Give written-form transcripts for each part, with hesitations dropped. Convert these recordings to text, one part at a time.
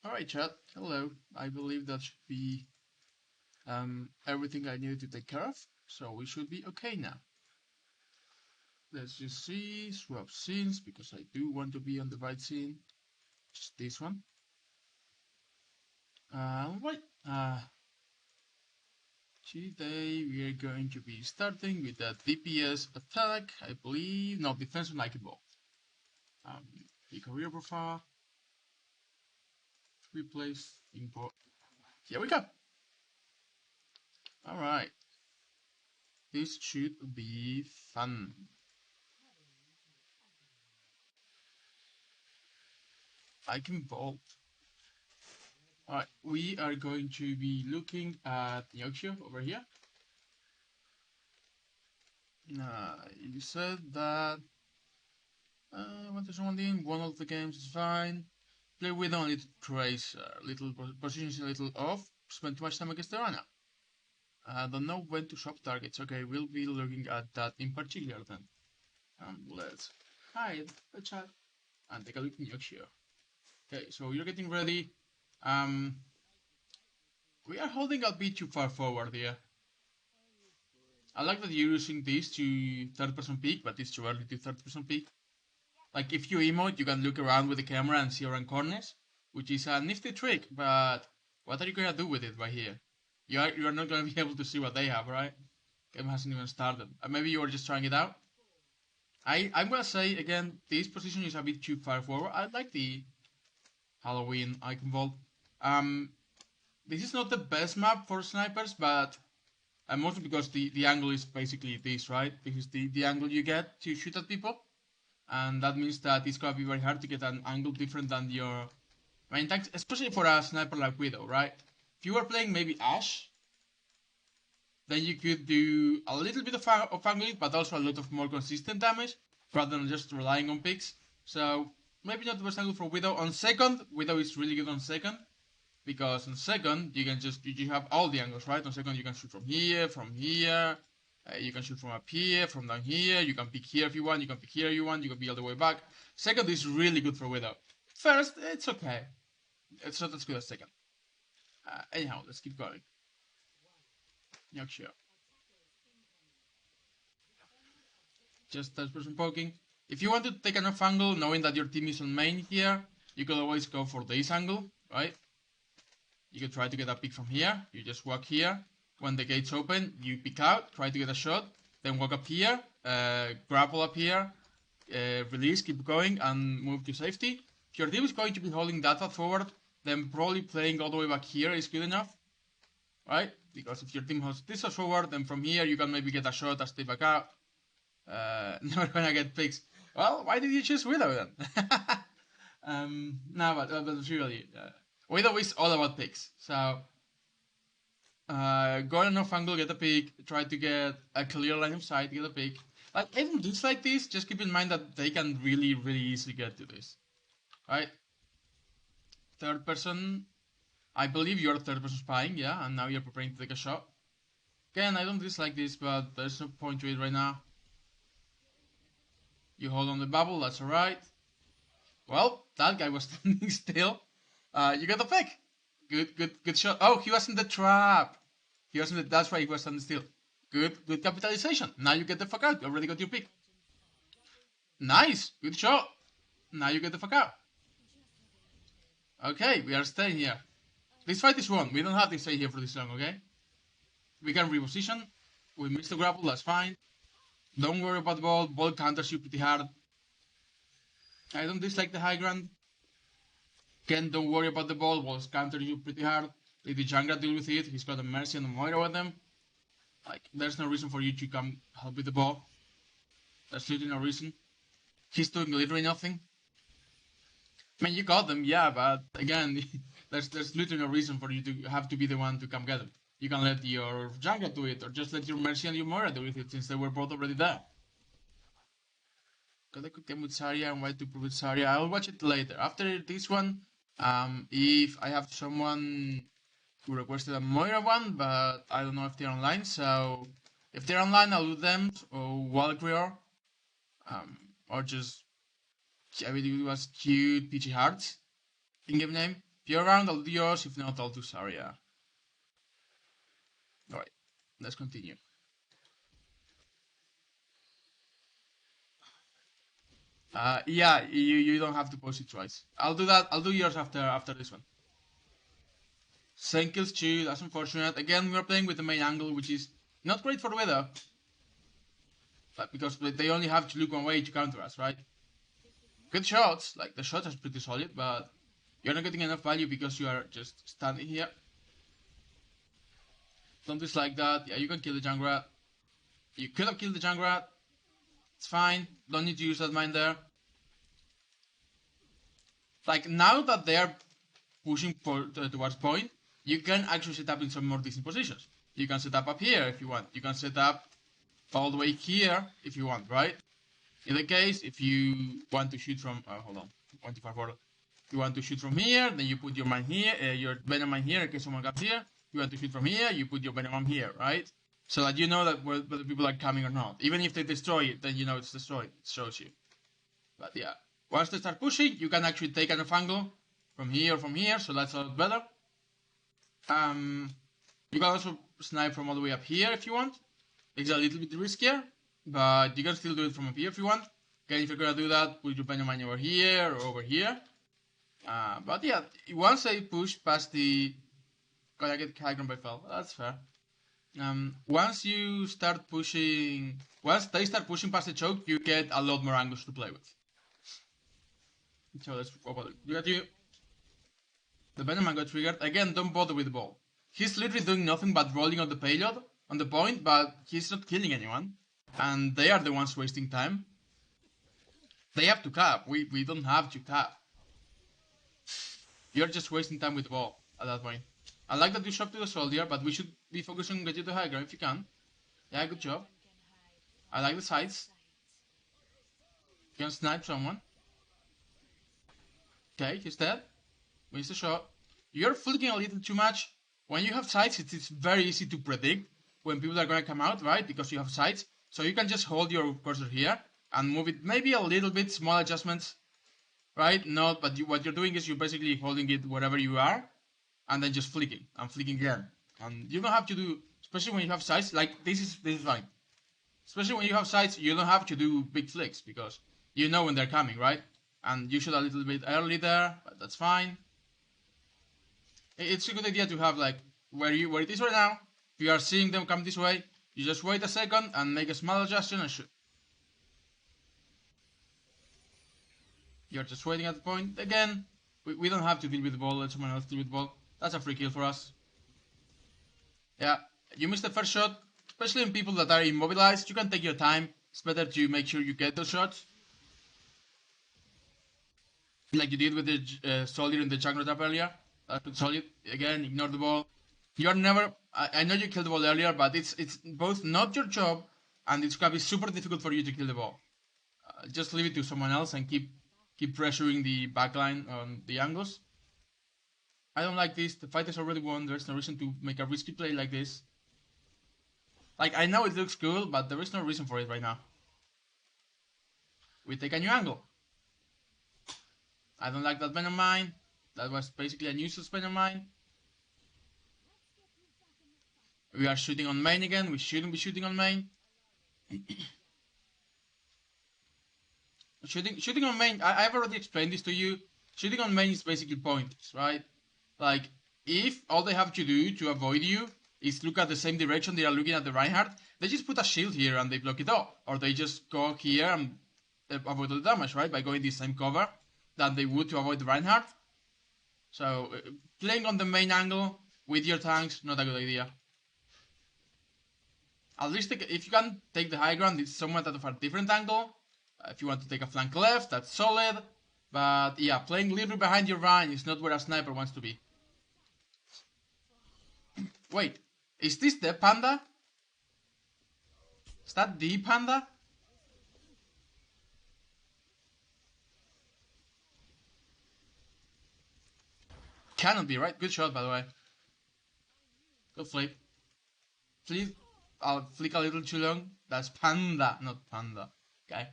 Alright, chat. Hello. I believe that should be everything I needed to take care of, so we should be okay now. Let's just see, swap scenes, because I do want to be on the right scene. Just this one. Right. Today we are going to be starting with a DPS attack, I believe. No, defense on Eichenwalde. The career profile. Replace, import. Here we go. Alright. This should be fun. Eichenwalde. Alright, we are going to be looking at Yorkshire over here. You said that 1 one of the games is fine. Play with only trace, little positions a little off, spend too much time against the runner. Don't know when to shop targets. Okay, we'll be looking at that in particular then. Let's hide the chat and take a look in Yorkshire. Okay, so you're getting ready. We are holding a bit too far forward here. I like that you're using this to third-person peek, but it's too early to third-person peek. Like, if you emote, you can look around with the camera and see around corners, which is a nifty trick, but what are you gonna do with it right here? You are not gonna be able to see what they have, right? Game hasn't even started. Maybe you are just trying it out? I'm gonna say, again, this position is a bit too far forward. I like the Halloween Eichenwalde. This is not the best map for snipers, but mostly because the angle is basically this, right? This is the angle you get to shoot at people. And that means that it's gonna be very hard to get an angle different than your main tanks, especially for a sniper like Widow, right? If you were playing maybe Ashe, then you could do a little bit of angling, but also a lot of more consistent damage, rather than just relying on picks. So, maybe not the best angle for Widow. On second, Widow is really good on second, because on second, you can just, you have all the angles, right? On second, you can shoot from here, you can shoot from up here, from down here, you can pick here if you want, you can pick here if you want, you can be all the way back. Second is really good for Widow. First, it's okay. It's not as good as second. Anyhow, let's keep going. Yorkshire. Just touch person poking. If you want to take an off angle, knowing that your team is on main here, you could always go for this angle, right? You could try to get a pick from here. You just walk here. When the gates open, you pick out, try to get a shot, then walk up here, grapple up here, release, keep going, and move to safety. If your team is going to be holding that far forward, then probably playing all the way back here is good enough, right? Because if your team holds this far forward, then from here you can maybe get a shot and stay back out. Never gonna get picks. Well, why did you choose Widow then? No, but really, Widow is all about picks. So, go on off angle, get a pick, try to get a clear line of sight, get a pick. Like, even dudes like this, just keep in mind that they can really, really easily get to this. Right? Third person, I believe you're third person spying, yeah, and now you're preparing to take a shot. Again, I don't dislike this, but there's no point to it right now. You hold on the bubble, that's alright. Well, that guy was standing still. You get the pick. Good shot. Oh, he was in the trap. That's why he was standing still. Good capitalization. Now you get the fuck out. You already got your pick. Nice. Good shot. Now you get the fuck out. Okay, we are staying here. This fight is won. We don't have to stay here for this long, okay? We can reposition. We missed the grapple, that's fine. Don't worry about the ball. Ball counters you pretty hard. I don't dislike the high ground. Ken, don't worry about the ball. Balls counter you pretty hard. Let the jungler deal with it. He's got a Mercy and a Moira with them. Like, there's no reason for you to come help with the ball. There's literally no reason. He's doing literally nothing. I mean, you got them, yeah, but again, there's literally no reason for you to have to be the one to come get them. You can let your jungler do it, or just let your Mercy and your Moira do it, since they were both already there. Got a quick game with Zarya and why to prove with Zarya. I'll watch it later. After this one, if I have someone who requested a Moira one, but I don't know if they're online, so if they're online, I'll do them, or Valkyrie, or just, I mean, it was cute PG Hearts in-game name. If you're around, I'll do yours. If not, I'll do Saria. Alright, let's continue. Yeah, you don't have to post it twice. I'll do that. I'll do yours after this one. Same kills too. That's unfortunate. Again, we're playing with the main angle, which is not great for the weather, but because they only have to look one way to counter us, right? Good shots. Like the shots are pretty solid, but you're not getting enough value because you are just standing here. Don't dislike that. Yeah, you can kill the Junkrat. You could have killed the Junkrat. It's fine. Don't need to use that mine there. Like, now that they are pushing towards point, you can actually set up in some more decent positions. You can set up here if you want. You can set up all the way here if you want, right? In the case, if you want to shoot from... hold on. 125 If you want to shoot from here, then you put your mine here, your venom mine here in case someone comes here. If you want to shoot from here, you put your venom mine here, right? So that you know that whether the people are coming or not. Even if they destroy it, then you know it's destroyed. It shows you. But yeah, once they start pushing, you can actually take an angle from here or from here, so that's a lot better. You can also snipe from all the way up here if you want. It's a little bit riskier, but you can still do it from up here if you want. Okay, if you're gonna do that, put your venom mine over here or over here. But yeah, once they push past the... Gonna get high ground by fell. That's fair. Once you start pushing... Once they start pushing past the choke, you get a lot more angles to play with. So let's go about it. You got you. The venom mine got triggered. Again, don't bother with the ball. He's literally doing nothing but rolling on the payload, on the point, but he's not killing anyone. And they are the ones wasting time. They have to cap. We don't have to cap. You're just wasting time with the ball at that point. I like that you shot to the soldier, but we should be focusing on getting the high ground if you can. Yeah, good job. I like the sides. You can snipe someone. Okay, he's dead. Missed the shot. You're flicking a little too much. When you have sights, it's very easy to predict when people are going to come out, right? Because you have sights. So you can just hold your cursor here and move it maybe a little bit, small adjustments, right? No, but what you're doing is you're basically holding it wherever you are and then just flicking and flicking again. And you don't have to do, especially when you have sights, like this is fine. Especially when you have sights, you don't have to do big flicks because you know when they're coming, right? And you shoot a little bit early there, but that's fine. It's a good idea to have like where it is right now. If you are seeing them come this way, you just wait a second and make a small adjustment and shoot. You're just waiting at the point. Again, we don't have to deal with the ball, let someone else deal with the ball. That's a free kill for us. Yeah, you missed the first shot, especially in people that are immobilized. You can take your time. It's better to make sure you get those shots. Like you did with the soldier in the Junkrat trap earlier. That's solid. Again, ignore the ball. You're never... I know you killed the ball earlier, but it's both not your job and it's gonna be super difficult for you to kill the ball. Just leave it to someone else and keep pressuring the backline on the angles. I don't like this. The fight is already won. There's no reason to make a risky play like this. Like, I know it looks cool, but there is no reason for it right now. We take a new angle. I don't like that venom mine. That was basically a useless venom mine. We are shooting on main again. We shouldn't be shooting on main. Shooting on main, I've already explained this to you. Shooting on main is basically pointless, right? Like, if all they have to do to avoid you is look at the same direction they are looking at the Reinhardt, they just put a shield here and they block it off. Or they just go here and avoid all the damage, right? By going the same cover that they would to avoid the Reinhardt. So, playing on the main angle with your tanks, not a good idea. At least if you can take the high ground, it's somewhat out of a different angle. If you want to take a flank left, that's solid. But yeah, playing a little bit behind your Rein is not where a sniper wants to be. Wait, is this the panda? Is that the panda? Cannot be, right? Good shot, by the way. Good flip. Please, I'll flick a little too long. That's panda, not panda. Okay.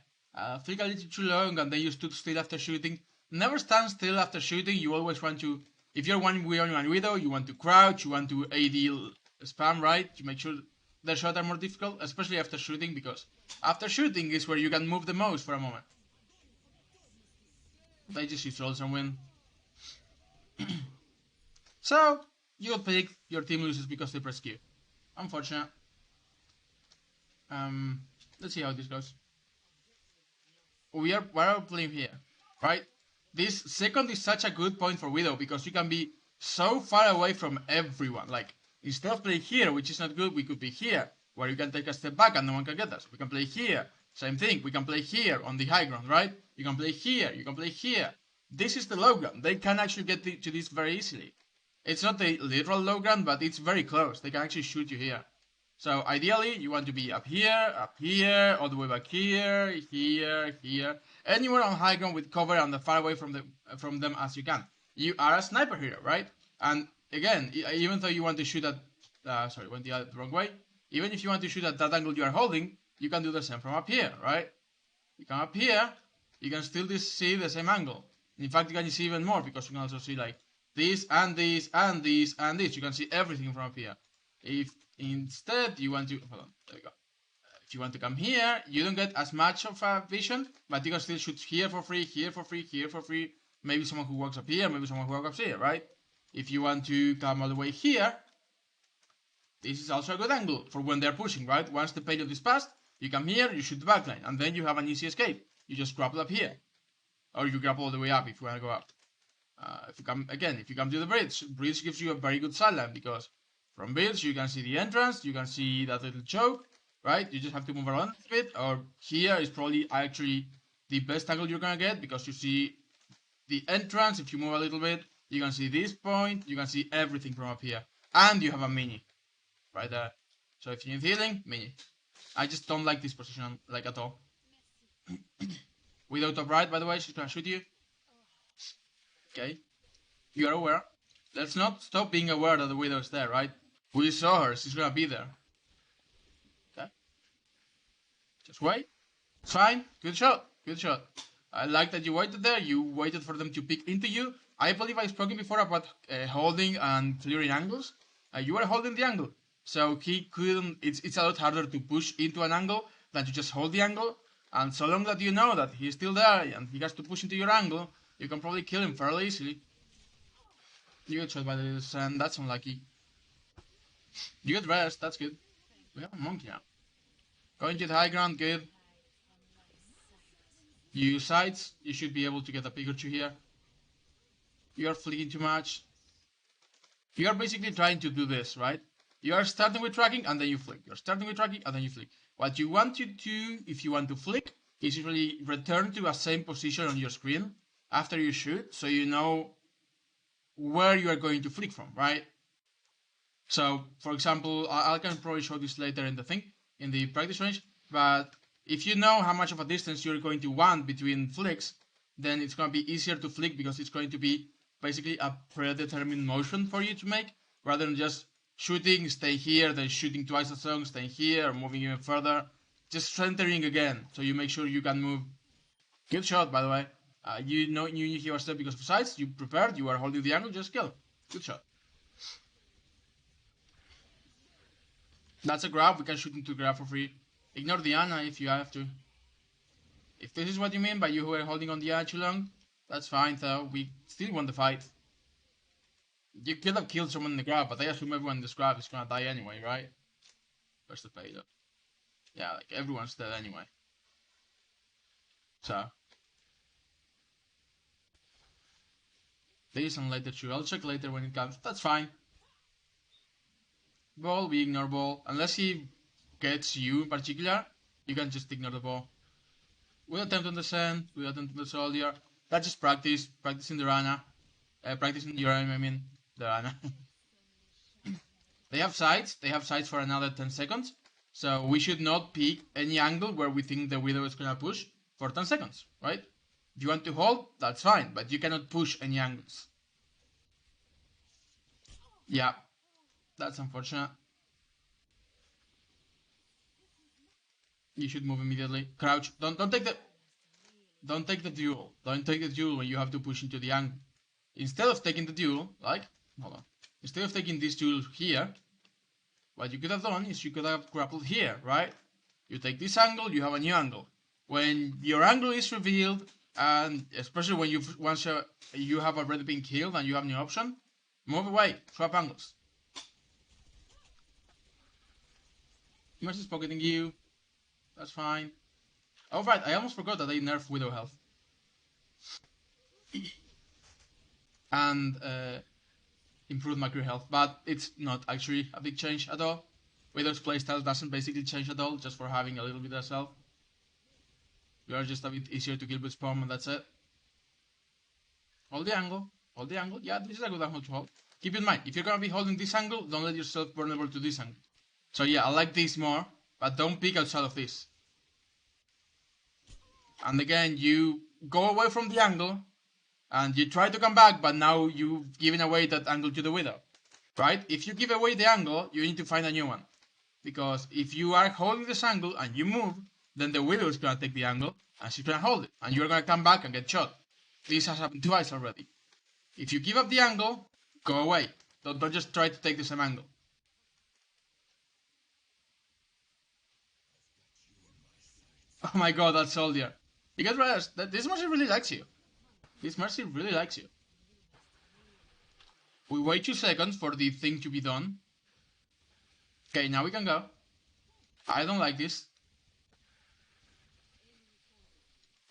Flick a little too long and then you stood still after shooting. Never stand still after shooting. You always want to if you're one widow, you want to crouch, you want to AD spam, right? To make sure the shots are more difficult, especially after shooting, because after shooting is where you can move the most for a moment. They just use trolls and win. So, you pick, your team loses because they press Q. Unfortunate. Let's see how this goes. What are we playing here? Right? This second is such a good point for Widow because you can be so far away from everyone. Like, instead of playing here, which is not good, we could be here, where you can take a step back and no one can get us. We can play here. Same thing. We can play here on the high ground, right? You can play here. You can play here. This is the low ground. They can actually get to this very easily. It's not the literal low ground, but it's very close. They can actually shoot you here. So ideally, you want to be up here, all the way back here, here, anywhere on high ground with cover and as far away from them as you can. You are a sniper hero, right? And again, even though you want to shoot at, went the wrong way. Even if you want to shoot at that angle you are holding, you can do the same from up here, right? You come up here, you can still see the same angle. In fact, you can see even more because you can also see like this and this and this and this. You can see everything from up here. If instead you want to, hold on, there we go. If you want to come here, you don't get as much of a vision, but you can still shoot here for free, here for free, here for free. Maybe someone who walks up here, maybe someone who walks up here, right? If you want to come all the way here, this is also a good angle for when they're pushing, right? Once the payload is passed, you come here, you shoot the backline, and then you have an easy escape. You just grapple up here. Or you grapple all the way up if you want to go up. If you come to the bridge gives you a very good sideline because from bridge you can see the entrance, you can see that little choke, right? You just have to move around a bit, or here is probably actually the best angle you're gonna get because you see the entrance. If you move a little bit, you can see this point, you can see everything from up here, and you have a mini right there. So if you need healing, mini. I just don't like this position like at all. Widow top right, by the way, she's gonna shoot you. Okay, you are aware. Let's not stop being aware that the Widow is there, right? We saw her, she's gonna be there. Okay. Just wait. It's fine. Good shot. Good shot. I like that you waited there. You waited for them to pick into you. I believe I've spoken before about holding and clearing angles. You were holding the angle. So he couldn't, it's a lot harder to push into an angle than to just hold the angle. And so long that you know that he's still there and he has to push into your angle, you can probably kill him fairly easily. You get shot by the sun, that's unlucky. You get rest, that's good. We have a monkey now. Going to the high ground, good. You use sides, you should be able to get a Pikachu here. You are flicking too much. You are basically trying to do this, right? You are starting with tracking and then you flick. You're starting with tracking and then you flick. What you want to do if you want to flick is usually return to a same position on your screen after you shoot so you know where you are going to flick from, right? So, for example, I can probably show this later in the thing, in the practice range, but if you know how much of a distance you're going to want between flicks, then it's going to be easier to flick because it's going to be basically a predetermined motion for you to make, rather than just shooting, stay here, then shooting twice as long, staying here, or moving even further. Just centering again, so you make sure you can move. Good shot, by the way. You know you knew he was there because of sides, you prepared, you are holding the angle, just kill. Good shot. That's a grab, we can shoot into grab for free. Ignore the Ana if you have to. If this is what you mean by you were holding on the Ana too long, that's fine though, we still won the fight. You could have killed someone in the grab, but I assume everyone in this grab is gonna die anyway, right? Where's the payload? Yeah, like everyone's dead anyway. So. This and later too, I'll check later when it comes, that's fine. Ball, we ignore ball. Unless he gets you in particular, you can just ignore the ball. We'll attempt on the sand, we'll attempt on the soldier. That's just practice, practicing the Rana. Practicing your aim, I mean, the Rana. They have sights for another 10 seconds. So we should not pick any angle where we think the Widow is gonna push for 10 seconds, right? If you want to hold, that's fine, but you cannot push any angles. Yeah, that's unfortunate. You should move immediately. Crouch. Don't take the duel. Don't take the duel when you have to push into the angle. instead of taking the duel, like, hold on, instead of taking this duel here, what you could have done is you could have grappled here, right? You take this angle, you have a new angle. When your angle is revealed, and especially when once you have already been killed and you have new option, move away, swap angles. Mercy's pocketing you. That's fine. Oh right, I almost forgot that they nerfed Widow health. And improved macro health, but it's not actually a big change at all. Widow's playstyle doesn't basically change at all, just for having a little bit of self. You are just a bit easier to kill with spawn, and that's it. Hold the angle. Hold the angle. Yeah, this is a good angle to hold. Keep in mind, if you're gonna be holding this angle, don't let yourself vulnerable to this angle. So yeah, I like this more, but don't peek outside of this. And again, you go away from the angle, and you try to come back, but now you've given away that angle to the Widow. Right? If you give away the angle, you need to find a new one. Because if you are holding this angle and you move, then the Widow is gonna take the angle, and she's gonna hold it, and you're gonna come back and get shot. This has happened twice already. If you give up the angle, go away. Don't just try to take the same angle. Oh my god, that soldier. You get rest. This Mercy really likes you. This Mercy really likes you. We wait 2 seconds for the thing to be done. Okay, now we can go. I don't like this.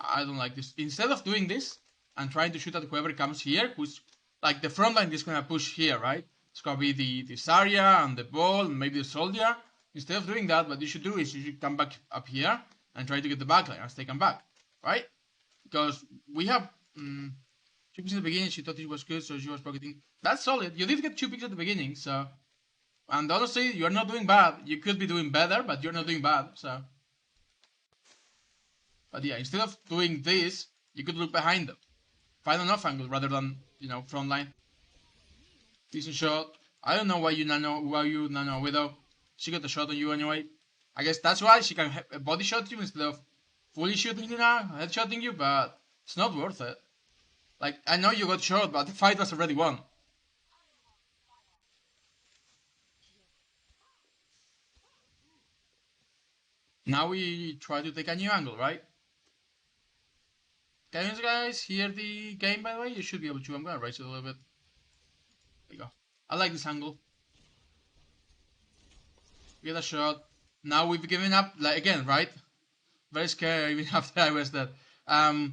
I don't like this. Instead of doing this and trying to shoot at whoever comes here, who's like the front line is gonna push here, right? It's gonna be the Zarya and the ball and maybe the soldier. Instead of doing that, what you should do is you should come back up here and try to get the backline as they come back, right? Because we have 2 picks in the beginning. She thought it was good, so she was pocketing. That's solid. You did get 2 picks at the beginning, so. And honestly, you're not doing bad. You could be doing better, but you're not doing bad, so. But yeah, instead of doing this, you could look behind them. Find an off angle rather than, front line. Decent shot. I don't know why you nano Widow. She got the shot on you anyway. I guess that's why she can body shot you instead of fully shooting you now, headshotting you, but it's not worth it. Like, I know you got shot, but the fight was already won. Now we try to take a new angle, right? Can you guys hear the game, by the way? You should be able to. I'm gonna raise it a little bit. There you go. I like this angle. Get a shot. Now we've given up, like, again, right? Very scary even after I was dead. Now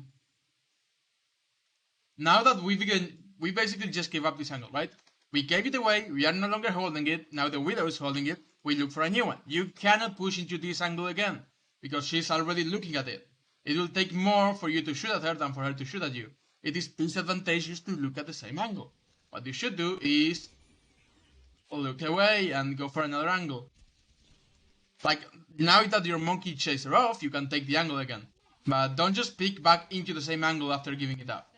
that we basically just gave up this angle, right? We gave it away, we are no longer holding it, now the Widow is holding it, we look for a new one. You cannot push into this angle again, because she's already looking at it. It will take more for you to shoot at her than for her to shoot at you. It is disadvantageous to look at the same angle. What you should do is look away and go for another angle. Like, now that your monkey chased her off, you can take the angle again. But don't just peek back into the same angle after giving it up.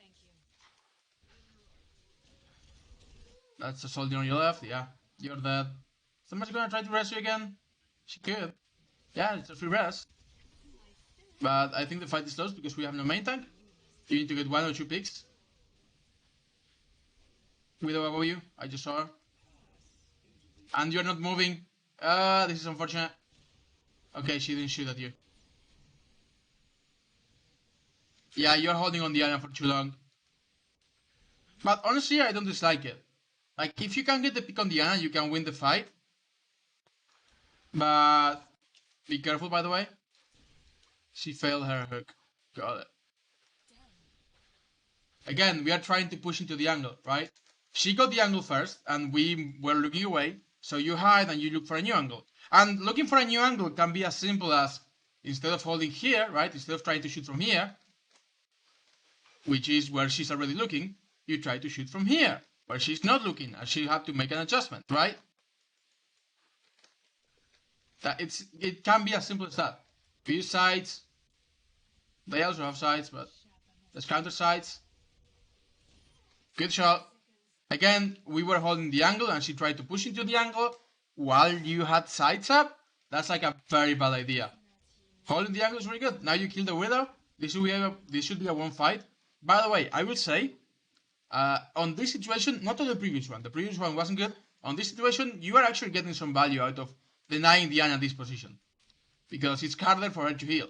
That's a soldier on your left, yeah. You're dead. Somebody's gonna try to rest you again? She could. Yeah, it's a free rest. But I think the fight is lost because we have no main tank. You need to get 1 or 2 picks. Widow above you, I just saw her. And you're not moving. This is unfortunate. Okay, she didn't shoot at you. Yeah, you're holding on the Diana for too long. But honestly, I don't dislike it. Like, if you can get the pick on Diana, you can win the fight. But be careful, by the way. She failed her hook. Got it. Again, we are trying to push into the angle, right? She got the angle first, and we were looking away. So you hide and you look for a new angle. And looking for a new angle can be as simple as, instead of holding here, right? Instead of trying to shoot from here, which is where she's already looking, you try to shoot from here, where she's not looking, and she had to make an adjustment, right? It can be as simple as that. We use sides. They also have sides, but there's counter sides. Good shot. Again, we were holding the angle, and she tried to push into the angle while you had sides up. That's like a very bad idea. Holding the angle is really good. Now you kill the Widow. This should be a 1 fight. By the way, I will say, On this situation, not on the previous one wasn't good. On this situation, you are actually getting some value out of denying Diana this position, because it's harder for her to heal.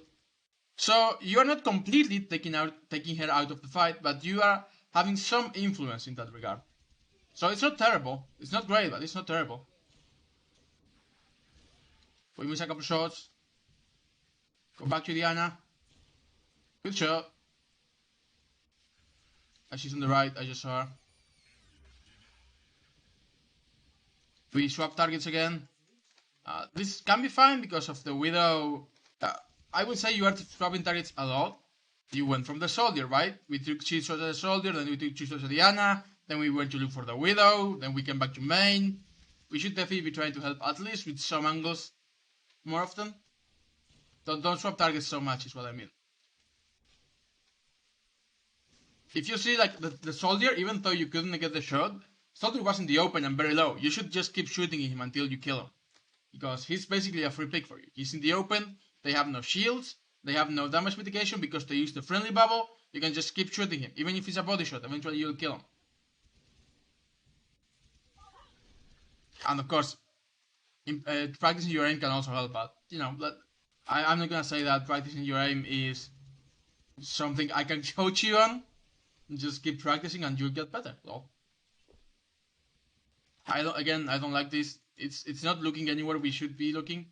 So you are not completely taking her out of the fight, but you are having some influence in that regard. So it's not terrible. It's not great, but it's not terrible. We miss a couple shots. Go back to Diana. Good shot. She's on the right, I just saw her. We swap targets again. This can be fine because of the Widow. I would say you are swapping targets a lot. You went from the soldier, right? We took 2 shots at the soldier, then we took 2 shots at Diana, then we went to look for the Widow, then we came back to main. We should definitely be trying to help at least with some angles more often. Don't swap targets so much is what I mean. If you see like the soldier, even though you couldn't get the shot, soldier was in the open and very low. You should just keep shooting him until you kill him. Because he's basically a free pick for you. He's in the open, they have no shields, they have no damage mitigation because they use the friendly bubble. You can just keep shooting him. Even if it's a body shot, eventually you'll kill him. And of course, practicing your aim can also help out. You know, I'm not gonna say that practicing your aim is something I can coach you on. Just keep practicing and you'll get better. Well, I don't like this. It's not looking anywhere we should be looking.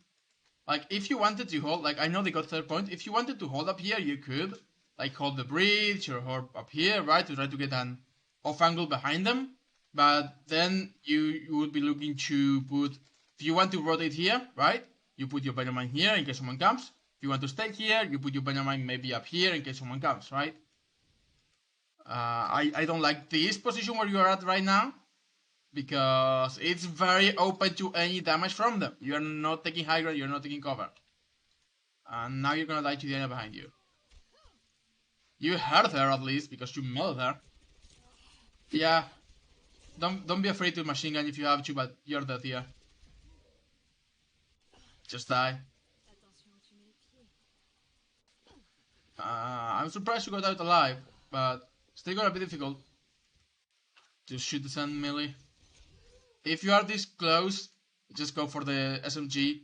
Like, if you wanted to hold, like, I know they got 3rd point. If you wanted to hold up here, you could. Like, hold the bridge or hold up here, right? To try to get an off angle behind them. But then you would be looking to put, if you want to rotate here, right? You put your Benjamin here in case someone comes. If you want to stay here, you put your Benjamin maybe up here in case someone comes, right? I don't like this position where you are at right now, because it's very open to any damage from them. You're not taking high ground, you're not taking cover. And now you're gonna die to the enemy behind you. You hurt her at least, because you mauled her. Yeah. Don't be afraid to machine gun if you have to, but you're dead here. Just die. I'm surprised you got out alive, but still gonna be difficult to shoot the sand melee. If you are this close, just go for the SMG.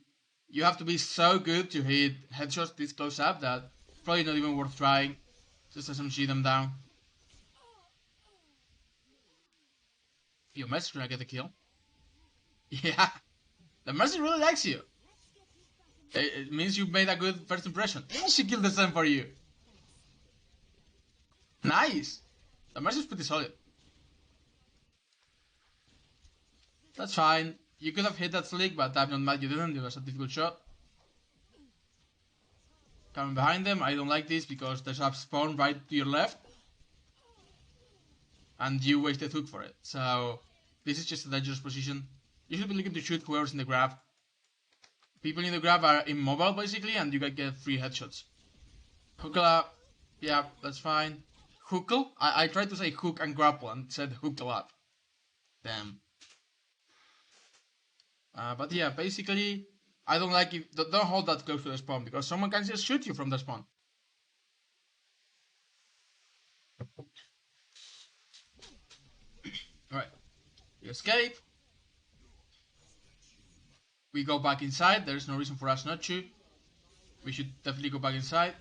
You have to be so good to hit headshots this close up that probably not even worth trying. Just SMG them down. Your Mercy's gonna get the kill. Yeah, the Mercy really likes you. It means you made a good first impression. And she killed the Sun for you. Nice. The Mercy's pretty solid. That's fine. You could have hit that slick, but I'm not mad you didn't. It was a difficult shot. Coming behind them. I don't like this because there's a spawn right to your left. And you wasted hook for it. So this is just a dangerous position. You should be looking to shoot whoever's in the grab. People in the grab are immobile basically, and you can get free headshots. Hookla, yeah, that's fine. Hookle? I tried to say hook and grapple and said hook a lot. Damn. But yeah, basically, I don't like it. Don't hold that close to the spawn because someone can just shoot you from the spawn. Alright. We escape. We go back inside. There's no reason for us not to. We should definitely go back inside.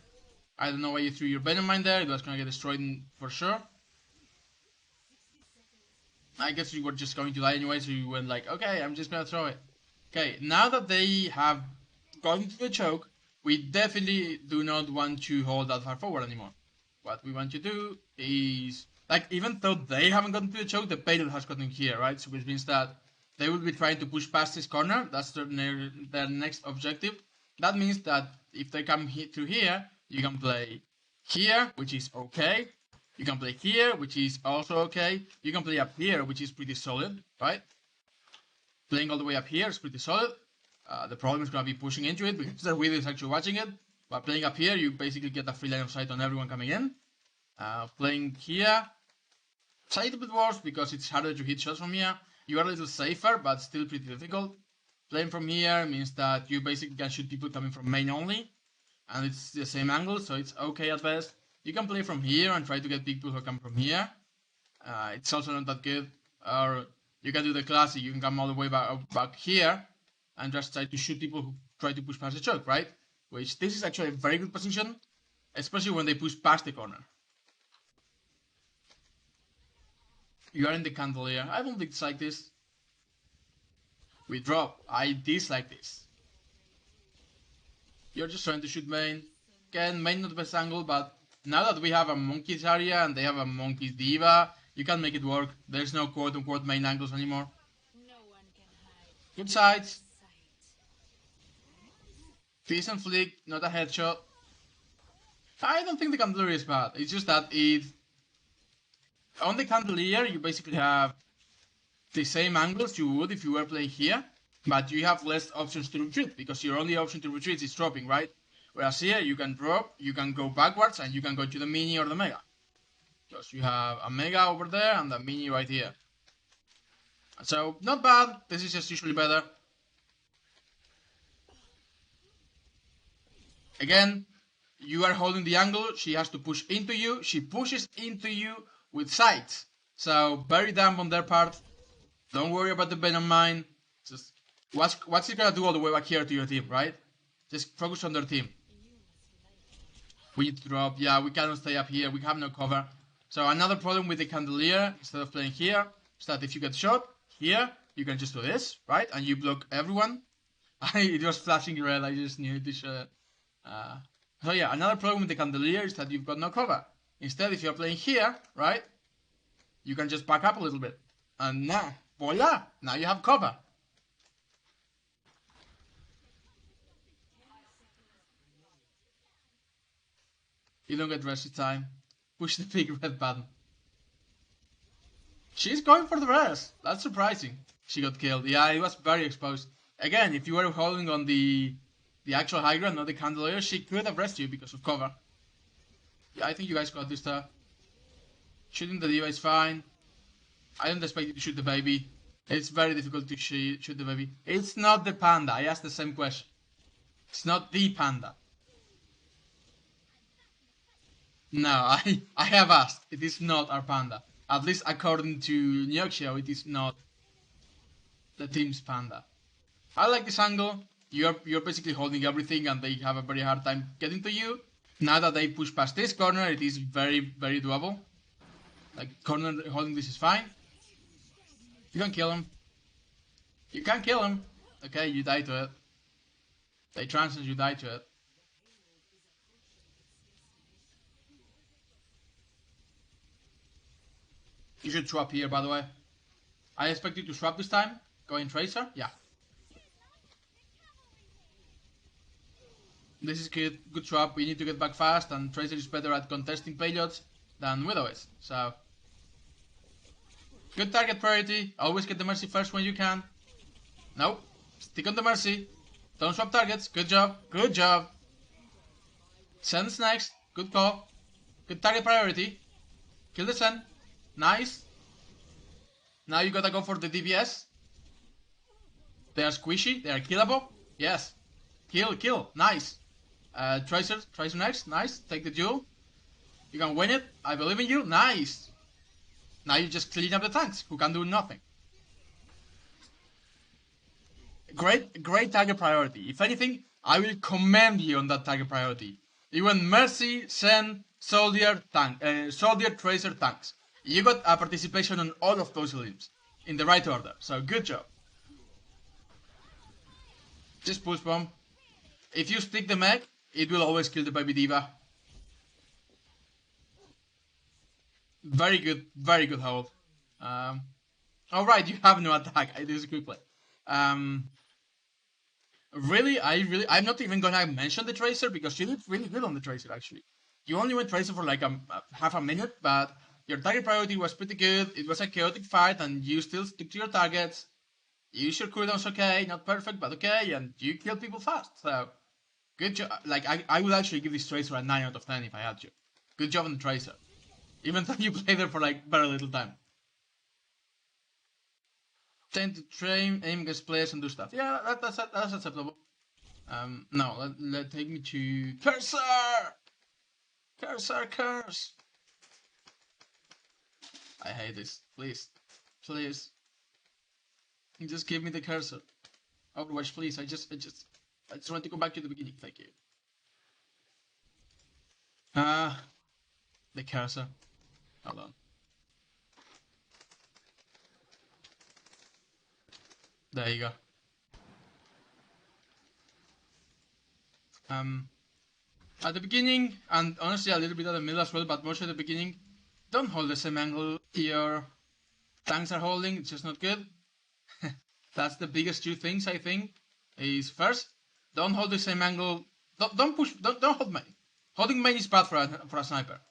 I don't know why you threw your venom mine there. It was gonna get destroyed for sure. I guess you were just going to die anyway, so you went like, okay, I'm just gonna throw it. Okay, now that they have gotten to the choke, we definitely do not want to hold that far forward anymore. What we want to do is, like, even though they haven't gotten to the choke, the payload has gotten here, right? So which means that they will be trying to push past this corner. That's their next objective. That means that if they come through here, you can play here, which is okay. You can play here, which is also okay. You can play up here, which is pretty solid, right? Playing all the way up here is pretty solid. The problem is going to be pushing into it because the Widow is actually watching it. But playing up here, you basically get a free line of sight on everyone coming in. Playing here, it's a little bit worse because it's harder to hit shots from here. You are a little safer, but still pretty difficult. Playing from here means that you basically can shoot people coming from main only. And it's the same angle, so it's okay at best. You can play from here and try to get people who come from here. it's also not that good. Or you can do the classic, you can come all the way back here and just try to shoot people who try to push past the choke, right? Which this is actually a very good position, especially when they push past the corner. You are in the candelier. I don't dislike this. We drop. I dislike this. You're just trying to shoot main. Again, main not the best angle, but now that we have a Monkey's area and they have a Monkey's Diva, you can make it work. There's no quote-unquote main angles anymore. Good sides. Decent flick, not a headshot. I don't think the candelier is bad. It's just that on the candelier, you basically have the same angles you would if you were playing here, but you have less options to retreat because your only option to retreat is dropping, right? Whereas here, you can drop, you can go backwards, and you can go to the mini or the mega. Because you have a mega over there and a mini right here. So, not bad. This is just usually better. Again, you are holding the angle, she has to push into you, she pushes into you with sights. So, very dumb on their part. Don't worry about the Venom mine. Just, what's it gonna do all the way back here to your team, right? Just focus on their team. We drop, yeah, we cannot stay up here, we have no cover. So another problem with the candelier, instead of playing here, is that if you get shot, here, you can just do this, right? And you block everyone. It was flashing red, I just knew to show it. So yeah, another problem with the candelier is that you've got no cover. Instead, if you're playing here, right, you can just back up a little bit. And now, voila, now you have cover. You don't get rest time. Push the big red button. She's going for the rest. That's surprising. She got killed. Yeah, it was very exposed. Again, if you were holding on the actual high ground, not the candelier, she could have rested you because of cover. Yeah, I think you guys got this stuff. Shooting the diva is fine. I don't expect you to shoot the baby. It's very difficult to shoot the baby. It's not the panda. I asked the same question. It's not the panda. No, I have asked. It is not our panda. At least according to Nyoxio, it is not the team's panda. I like this angle. You're basically holding everything and they have a very hard time getting to you. Now that they push past this corner, it is very, very doable. Like, corner holding this is fine. You can kill him. You can kill him. Okay, you die to it. They transcend, you die to it. You should swap here, by the way. I expect you to swap this time. Go in Tracer. Yeah. This is good. Good swap. We need to get back fast, and Tracer is better at contesting payloads than Widow is. So, good target priority. Always get the Mercy first when you can. Nope. Stick on the Mercy. Don't swap targets. Good job. Good job. Sen's next. Good call. Good target priority. Kill the Sen. Nice. Now you gotta go for the DPS. They are squishy. They are killable. Yes. Kill, kill. Nice. Tracer next. Nice. Take the duel. You can win it. I believe in you. Nice. Now you just clean up the tanks who can do nothing. Great target priority. If anything, I will commend you on that target priority. You went Mercy, Sen, Soldier, Tank, Soldier, Tracer, Tanks. You got a participation on all of those limbs in the right order. So good job. Just push bomb. If you stick the mech, it will always kill the baby diva. Very good hold. Alright, you have no attack. I do this quickly. Really, I'm not even gonna mention the Tracer because you did really good on the Tracer actually. You only went Tracer for like half a minute, but your target priority was pretty good. It was a chaotic fight and you still stick to your targets. You use your cooldowns okay, not perfect, but okay, and you kill people fast. So, good job. Like, I would actually give this Tracer a 9 out of 10 if I had to. Good job on the Tracer. Even though you played there for like very little time. Tend to train, aim against players and do stuff. Yeah, that's acceptable. No, let take me to Cursor! Curse! I hate this. Please. Please. Just give me the cursor. Overwatch, please. I just want to go back to the beginning. Thank you. The cursor. Hold on. There you go. At the beginning, and honestly a little bit at the middle as well, but most of the beginning, don't hold the same angle your tanks are holding. It's just not good. That's the biggest two things I think. Is first, don't hold the same angle. Don't push. Don't hold main. Holding main is bad for a sniper.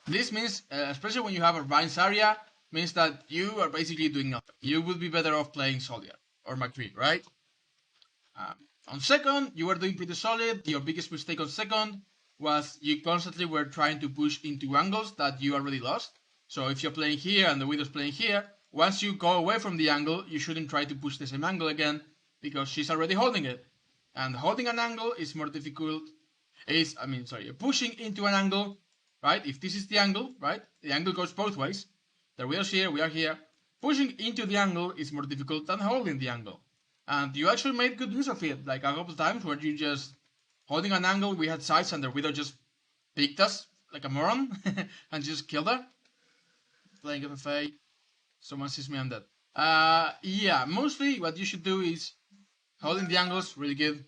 This means, especially when you have a Ryan's area, means that you are basically doing nothing. You would be better off playing Soldier or McCree, right? On second, you were doing pretty solid. Your biggest mistake on second was you constantly were trying to push into angles that you already lost. So if you're playing here and the Widow's playing here, once you go away from the angle, you shouldn't try to push the same angle again because she's already holding it. And holding an angle is more difficult. Pushing into an angle, right? If this is the angle, right? The angle goes both ways. The Widow's here, we are here. Pushing into the angle is more difficult than holding the angle. And you actually made good use of it, like a couple times where you just holding an angle, we had sights and the Widow just picked us like a moron and just killed her. Playing FFA. Someone sees me, I'm dead. Yeah, mostly what you should do is holding the angles, really good.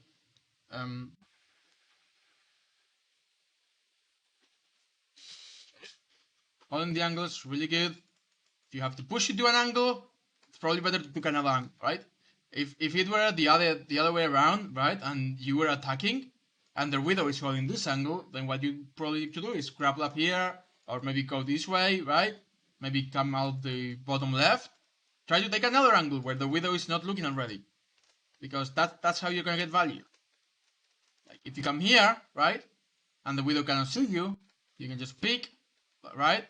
Holding the angles, really good. If you have to push into an angle, it's probably better to pick another angle, right? If it were the other way around, right, and you were attacking, and the Widow is holding this angle, then what you probably need to do is grapple up here, or maybe go this way, right? Maybe come out the bottom left. Try to take another angle where the Widow is not looking already, because that's how you're gonna get value. Like if you come here, right, and the Widow cannot see you, you can just pick, right?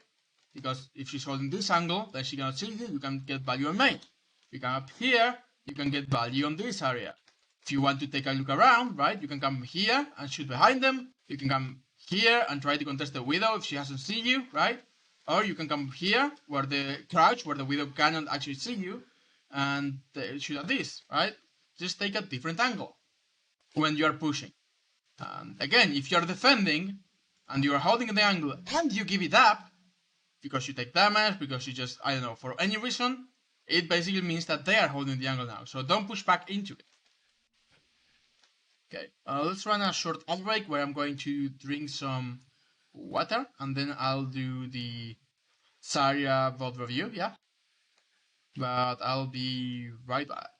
Because if she's holding this angle, then she cannot see you. You can get value on main. If you come up here, you can get value on this area. If you want to take a look around, right, you can come here and shoot behind them. You can come here and try to contest the Widow if she hasn't seen you, right? Or you can come here where the crouch, where the Widow cannot actually see you, and shoot at this, right? Just take a different angle when you are pushing. And again, if you're defending and you are holding the angle and you give it up because you take damage, because you just, I don't know, for any reason, it basically means that they are holding the angle now. So don't push back into it. Okay, let's run a short ad break where I'm going to drink some water and then I'll do the Zarya VOD review, yeah? But I'll be right back.